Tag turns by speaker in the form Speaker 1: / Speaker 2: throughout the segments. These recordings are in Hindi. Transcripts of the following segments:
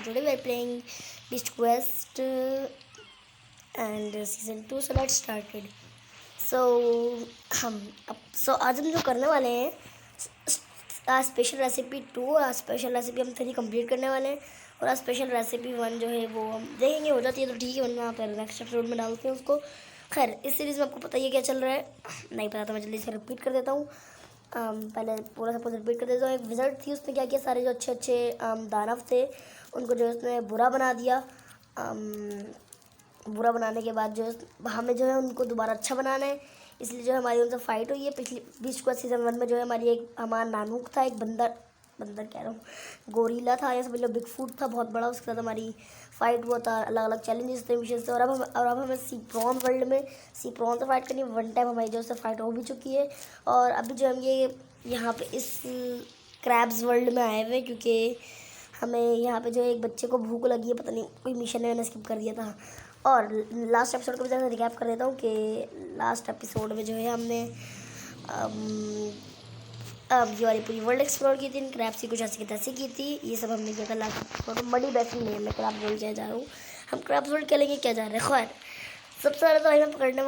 Speaker 1: today we are playing Beast Quest and season 2. So let's start it. So आज हम जो करने वाले हैं स्पेशल रेसिपी 2 और स्पेशल रेसिपी हम 3 कंप्लीट करने वाले हैं। और आज स्पेशल रेसिपी 1 जो है वो हम देखेंगे, हो जाती है तो ठीक है, वरना फिर नेक्स्ट एपिसोड में डालते हैं उसको। खैर, इस सीरीज़ में आपको पता ही है क्या चल रहा है, नहीं पता तो मैं जल्दी से रिपीट कर देता हूँ। पहले पूरा सब कुछ रिपीट कर देता हूँ। एक विज़र्ड थी, उसने क्या किया, सारे जो अच्छे अच्छे दानव थे उनको जो उसने बुरा बना दिया। बुरा बनाने के बाद जो हमें जो है उनको दोबारा अच्छा बनाना है, इसलिए जो हमारी उनसे फ़ाइट हुई है। पिछली बीच को सीज़न 1 में जो है हमारी एक हमारा नानूक था, एक बंदर कह रहा हूँ, गोरीला था या समझ लो बिग फूट था, बहुत बड़ा। उसके साथ हमारी फ़ाइट हुआ था, अलग अलग चैलेंजेस थे, मिशन थे। और अब हमें सी प्रॉन वर्ल्ड में सी प्रॉन से फाइट करनी है। 1 टाइम हमारी जो उससे फाइट हो भी चुकी है। और अभी जो हम ये यहाँ पे इस क्रैब्स वर्ल्ड में आए हुए हैं, क्योंकि हमें यहाँ पे जो एक बच्चे को भूख लगी है, पता नहीं कोई मिशन है, मैंने स्किप कर दिया था। और लास्ट एपिसोड को भी जैसे रिकैप कर देता हूँ कि लास्ट एपिसोड में जो है हमने अब ये वाली पूरी वर्ल्ड एक्सप्लोर की थी, इन क्रैब्स की कुछ ऐसी की तैसी की थी। ये सब हमने किया था लास्ट एपिसोड में। बड़ी बेसिक नहीं है, मैं क्रैब्स वर्ल्ड क्या जा रहा हूँ, हम क्रैब्स वर्ल्ड क्या लेंगे क्या जा रहे हैं। खैर, सबसे पहले तो भाई मैं पकड़ने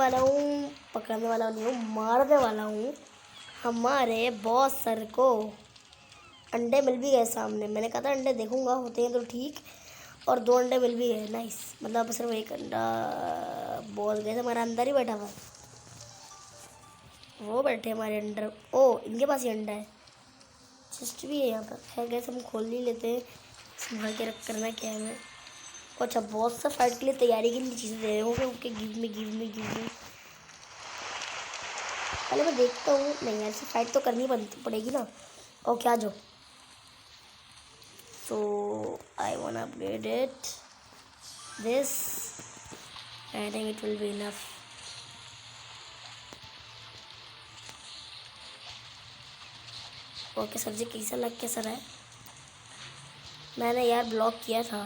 Speaker 1: वाला नहीं हूँ, मारने वाला हूँ हमारे बॉस सर को। अंडे मिल भी गए सामने, मैंने कहा था अंडे देखूंगा, होते हैं तो ठीक। और 2 अंडे मिल भी गए, नाइस। मतलब सिर्फ एक अंडा बॉस गए थे, हमारा अंदर ही बैठा हुआ, वो बैठे हमारे अंडर। ओ, इनके पास ही अंडा है, जस्ट भी है यहाँ पर। खैर गैस, हम खोल ही लेते हैं, संभाल के रख करना क्या है हमें। अच्छा, बहुत सा फाइट के लिए तैयारी के लिए चीज़ें दे रहे होंगे। Okay, give me. पहले मैं देखता हूँ, नहीं ऐसे फाइट तो करनी पड़ेगी ना। ओके, आ जाओ। So I want upgrade it this, I think it will be enough. Okay, सब्जी कैसा रहा है। मैंने यार ब्लॉक किया था,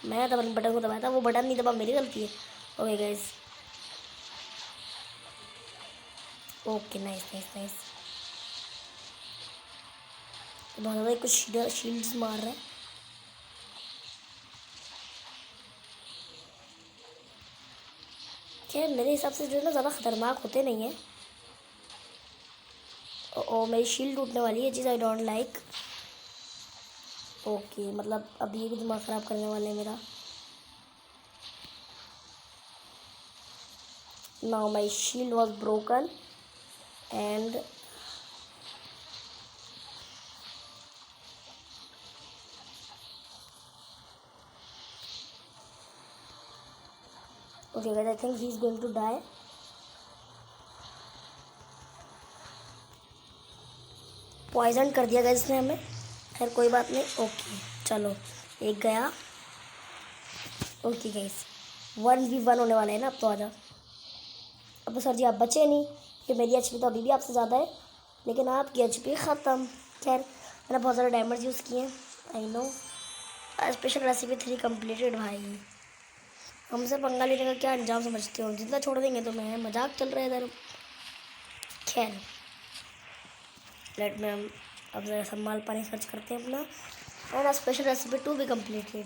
Speaker 1: मैं तो बटन को दबाया था, वो बटन नहीं दबा, मेरी गलती है। Okay guys, okay nice. बहुत ज़्यादा कुछ शील्ड्स मार रहा है। खैर, मेरे हिसाब से जो है ना ज़्यादा ख़तरनाक होते नहीं हैं। ओ, मेरी शील्ड टूटने वाली है, चीज़ आई डोंट लाइक। ओके, मतलब अब ये भी दिमाग ख़राब करने वाले हैं मेरा। Now my shield was broken and okay guys, I think he is going to die. Poison कर दिया गाइस इसने हमें। खैर कोई बात नहीं। ओके चलो, एक गया। ओके गाइस, 1v1 होने वाला है ना, अब तो आ जाओ। अब सर जी आप बचे नहीं, कि मेरी एचपी तो अभी भी आपसे ज़्यादा है, लेकिन आपकी एचपी ख़त्म। खैर, मैंने बहुत ज़्यादा डैमेज यूज़ किए हैं, I know. Special recipe 3 completed. भाई हमसे पंगा लेने का क्या अंजाम समझते हो, जितना छोड़ देंगे तो मैं, मजाक चल रहा है इधर। खैर, लेट में हम अब ज़रा संभाल पानी सर्च करते हैं अपना। और स्पेशल रेसिपी 2 भी कंप्लीटेड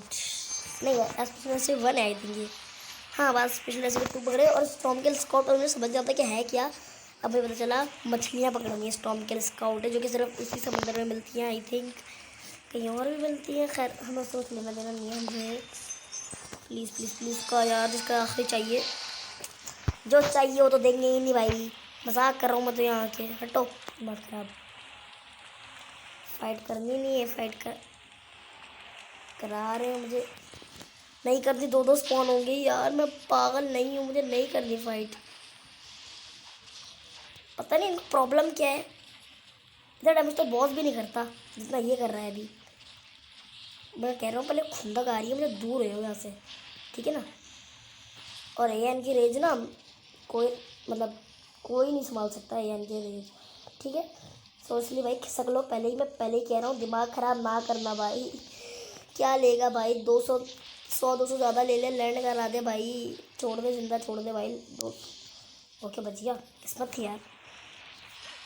Speaker 1: नहीं है, स्पेशल रेसिपी 1 है आई थिंक ये। हाँ, बस स्पेशल रेसिपी 2 पकड़े। और स्टॉर्मकिल स्काउट, और मुझे समझ जाता है कि है क्या। अब मुझे पता चला मछलियाँ पकड़नी। स्टॉर्मकिल स्काउट है जो कि सिर्फ इसी समुद्र में मिलती हैं, आई थिंक कहीं और भी मिलती हैं। खैर, हमें सोच लेना देना नहीं है, मुझे प्लीज़ का यार, जिसका आखिरी चाहिए, जो चाहिए वो तो देंगे ही नहीं भाई। मजाक कर रहा हूँ मैं तो, यहाँ आके हटो, दिमाग खराब। फाइट करनी नहीं है, करा रहे हैं मुझे, नहीं करनी। 2 स्पॉन होंगे यार, मैं पागल नहीं हूँ, मुझे नहीं करनी फाइट। पता नहीं इनको प्रॉब्लम क्या है, इतना डैमेज तो बॉस भी नहीं करता जितना ये कर रहा है अभी। मैं कह रहा हूँ पहले खुंदक आ रही है, मुझे दूर हो यहाँ से, ठीक है ना। और एन की रेंज ना कोई, मतलब कोई नहीं संभाल सकता एन की रेंज, ठीक है। सो इसलिए भाई खिसक लो पहले ही, मैं पहले ही कह रहा हूँ, दिमाग ख़राब ना करना भाई। क्या लेगा भाई, 200 ज़्यादा ले ले, लैंड करा दे भाई, छोड़ दे जिंदा, छोड़ दे भाई। ओके बच गया, किस्मत थी यार।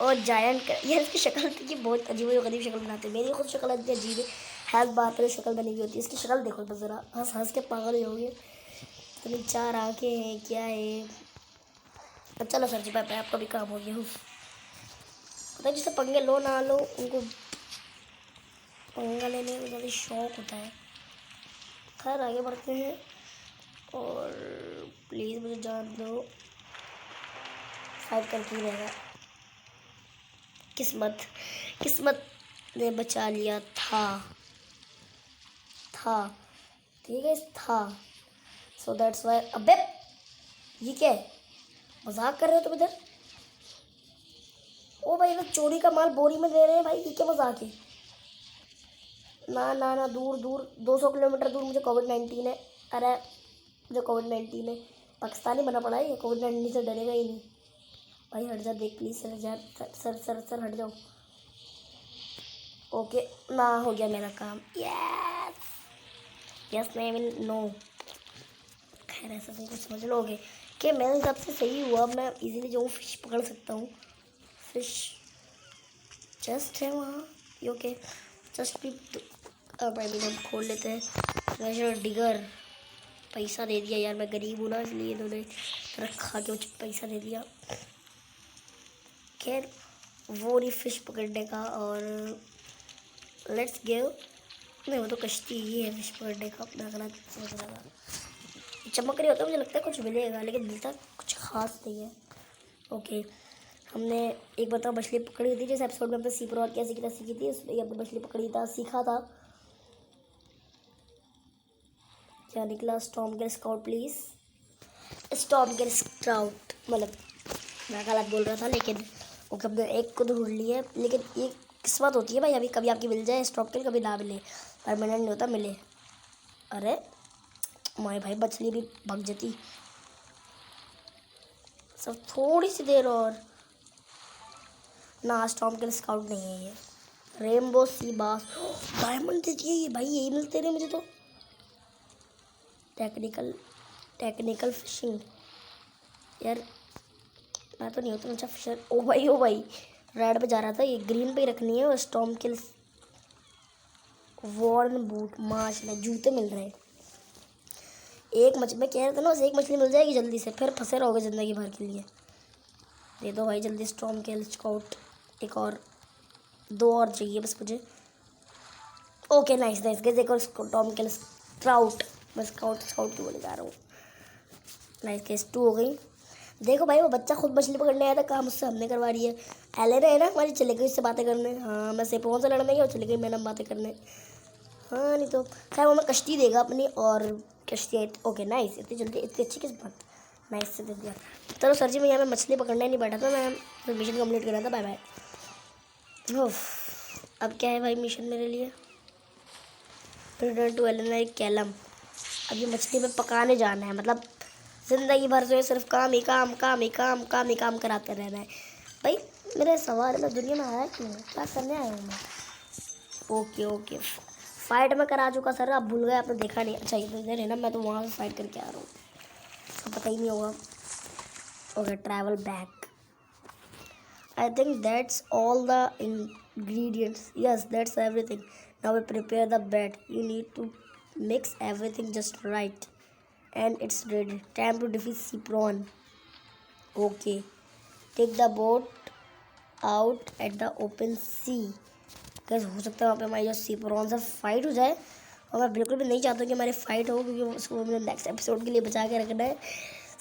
Speaker 1: और जायंट यार, इसकी शक्ल की बहुत अजीब गरीब शक्ल बनाते हैं, मेरी खुद शक्ल इतनी अजीब है। हेल्थ बार पर जो शक्ल बनी हुई होती है, इसकी शक्ल देखो बस ज़रा, हंस हंस के पागल ही हो गए। इतनी 4 आँखें हैं, क्या है। चलो सर जी, बाय, आपका भी काम हो गया। पता है जिससे पंगे लो ना लो, उनको पंगा लेने में ज़्यादा शौक होता है। खैर आगे बढ़ते हैं, और प्लीज़ मुझे जान दो, फाइट करके ही रहेगा। किस्मत ने बचा लिया था ठीक है, था। So that's why. अबे ये क्या है, मजाक कर रहे हो तुम इधर? ओ भाई, लोग चोरी का माल बोरी में दे रहे हैं भाई, ये क्या मजाक है? ना ना ना, दूर दूर, 200 किलोमीटर दूर मुझे कोविड-19 है। अरे मुझे कोविड-19 है, पाकिस्तानी बना पड़ा है ये, कोविड-19 से डरेगा ही नहीं। भाई हट जा, देख प्लीज, सर जा, सर हट जाओ। ओके ना, हो गया मेरा काम। यस नहीं, मीन नो। खैर ऐसा नहीं कुछ समझ लोगे कि मेरे हिसाब से सही हुआ। मैं इजीली जो फिश पकड़ सकता हूँ। फिश जस्ट है वहाँ, ओके जस्ट भी। अब आई मीन हम खोल लेते हैं। ट्रेजर डिगर, पैसा दे दिया यार, मैं गरीब हूँ ना, इसलिए इन्होंने रखा के मुझे पैसा दे दिया। खैर वो रही फिश पकड़ने का, और लेट्स गिव। नहीं वो तो कश्ती ही है, फिश पकड़ने का अपना गलत सोच रहा था। चमक रही होता है, मुझे लगता है कुछ मिलेगा, लेकिन मिलता कुछ खास नहीं है। ओके, हमने एक बताओ मछली पकड़ी थी, जिस एपिसोड में हमने सी प्रो कैसे की सीखी थी, उसमें हमने मछली पकड़ी था, सीखा था। क्या निकला? स्टॉर्म के स्काउट प्लीज, स्टॉर्म के स्काउट, मतलब मैं गलत बोल रहा था, लेकिन ओके हमने एक को ढूंढ लिया है। लेकिन ये किस्मत होती है भाई, अभी कभी आपकी मिल जाए स्टॉप किल, कभी ना मिले, परमानेंट नहीं होता मिले। अरे माय भाई, मछली भी भाग जाती। सब थोड़ी सी देर और ना, स्टॉर्म किल स्काउट नहीं है ये। रेनबो सी बास, डायमंड दे दिए ये भाई, यही मिलते रहे मुझे तो। टेक्निकल फिशिंग यार, मैं तो नहीं होता अच्छा फिशर। ओ भाई रेड पे जा रहा था, ये ग्रीन पे ही रखनी है। और स्टॉर्म किल वॉर्न बूट, मार्च में जूते मिल रहे हैं। एक मछली मैं कह रहा था ना, बस एक मछली मिल जाएगी जल्दी से, फिर फंसे रहोगे ज़िंदगी भर के लिए। दे दो भाई जल्दी स्टॉर्म किल स्काउट, एक और, 2 और चाहिए बस मुझे। ओके नाइस नाइस गैस, एक और स्टॉर्म किल स्काउट, मैं स्काउट क्यों बोले जा रहा हूँ। नाइस गैस, 2 हो गई। देखो भाई, वो बच्चा खुद मछली पकड़ने आया था, काम उससे हमने करवा रही है। एलेना है ना हमारी, चले गई उससे बातें करने। हाँ मैं सेपों से लड़ने गया, चले गई मैडम बातें करने। हाँ नहीं तो खैर वो हमें कश्ती देगा अपनी, और कश्ती। ओके नाइस, इतनी जल्दी इतनी अच्छी किस बात, नाइस से दे दिया। चलो सर जी, मैं यहाँ पे मछली पकड़ने नहीं बैठा था, मैं मिशन कंप्लीट कर रहा था। Bye bye. अब क्या है भाई मिशन मेरे लिए? Return to Elena Callum. अब ये मछली में पकाने जाना है, मतलब ज़िंदगी भर से सिर्फ काम ही काम कराते रहना है भाई। मेरे सवाल में दुनिया में आया क्यों, क्या करने आया हूँ मैं? ओके फाइट में करा चुका सर, आप भूल गए, आपने देखा नहीं। अच्छा इधर है ना, मैं तो वहाँ से फाइट करके आ रहा हूँ, तो पता ही नहीं होगा। Okay travel back, I think that's all the ingredients. Yes, that's everything. Now we prepare the bed. You need to mix everything just right, and it's ready. Time to defeat sea prawn. Okay, take the boat out at the open sea. कैसे हो सकता है वहाँ पे हमारी जो सी प्रॉन से फाइट हो जाए, और मैं बिल्कुल भी नहीं चाहता हूँ कि हमारी फाइट हो, क्योंकि उसको मुझे नेक्स्ट एपिसोड के लिए बचा के रखना है।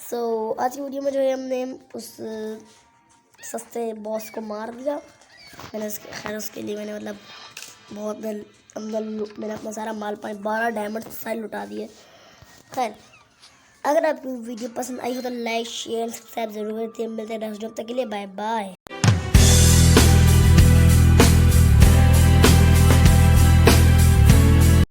Speaker 1: सो आज की वीडियो में जो है हमने उस सस्ते बॉस को मार दिया। मैंने खैर उसके लिए मैंने मतलब बहुत मैंने अपना सारा माल पानी 12 डायमंड सारे लुटा दिए। खैर अगर आपको वीडियो पसंद आई हो तो लाइक शेयर सब्सक्राइब जरूर करते हैं। मिलते हैं नेक्स्ट वीडियो, तक के लिए बाय बाय।